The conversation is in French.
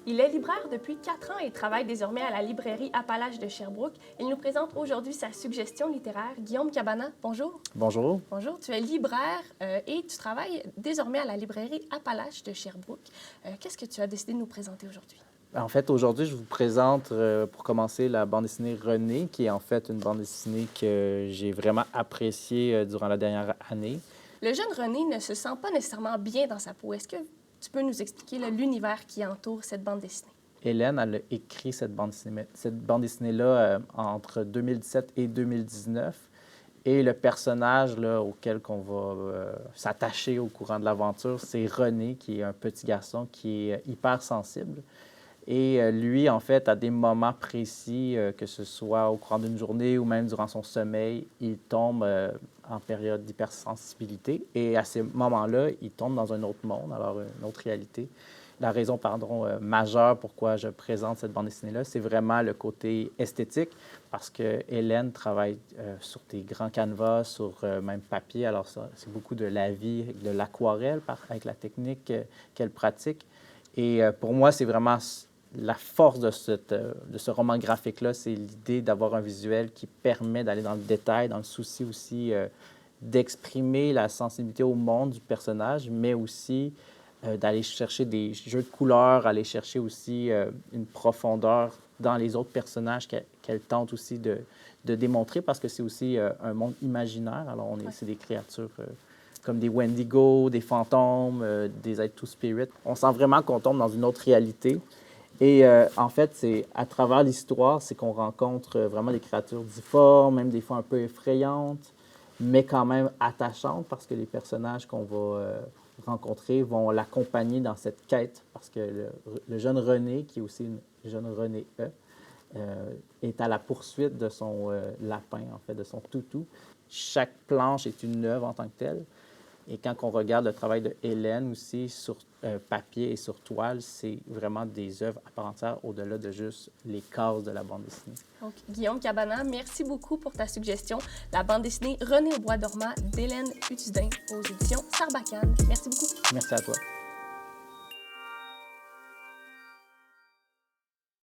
Il est libraire depuis 4 ans et travaille désormais à la librairie Appalaches de Sherbrooke. Il nous présente aujourd'hui sa suggestion littéraire. Guillaume Cabana, bonjour. Bonjour. Bonjour, tu es libraire et tu travailles désormais à la librairie Appalaches de Sherbrooke. Qu'est-ce que tu as décidé de nous présenter aujourd'hui? En fait, aujourd'hui, je vous présente, pour commencer, la bande dessinée René, qui est en fait une bande dessinée que j'ai vraiment appréciée durant la dernière année. Le jeune René ne se sent pas nécessairement bien dans sa peau. Est-ce que tu peux nous expliquer l'univers qui entoure cette bande dessinée? Hélène, elle a écrit cette bande dessinée-là entre 2017 et 2019. Et le personnage là, auquel on va s'attacher au courant de l'aventure, c'est René, qui est un petit garçon qui est hypersensible. Et lui, en fait, à des moments précis, que ce soit au courant d'une journée ou même durant son sommeil, il tombe en période d'hypersensibilité. Et à ces moments-là, il tombe dans un autre monde, alors une autre réalité. La raison, majeure pourquoi je présente cette bande dessinée-là, c'est vraiment le côté esthétique, parce que Hélène travaille sur des grands canevas, sur même papier. Alors ça, c'est beaucoup de la vie, de l'aquarelle, avec la technique qu'elle pratique. Et pour moi, c'est vraiment la force de ce roman graphique-là, c'est l'idée d'avoir un visuel qui permet d'aller dans le détail, dans le souci aussi d'exprimer la sensibilité au monde du personnage, mais aussi d'aller chercher des jeux de couleurs, aller chercher aussi une profondeur dans les autres personnages qu'elle tente aussi de démontrer, parce que c'est aussi un monde imaginaire. Alors, c'est des créatures comme des Wendigo, des fantômes, des êtres two-spirit. On sent vraiment qu'on tombe dans une autre réalité. Et en fait, c'est à travers l'histoire, c'est qu'on rencontre vraiment des créatures difformes, même des fois un peu effrayantes, mais quand même attachantes, parce que les personnages qu'on va rencontrer vont l'accompagner dans cette quête, parce que le jeune René, qui est aussi une jeune René E, est à la poursuite de son lapin, en fait, de son toutou. Chaque planche est une œuvre en tant que telle. Et quand on regarde le travail de Hélène aussi sur papier et sur toile, c'est vraiment des œuvres à part entière au-delà de juste les cases de la bande dessinée. Donc, Guillaume Cabana, merci beaucoup pour ta suggestion. La bande dessinée René au bois dormant d'Hélène Hutudin aux éditions Sarbacane. Merci beaucoup. Merci à toi.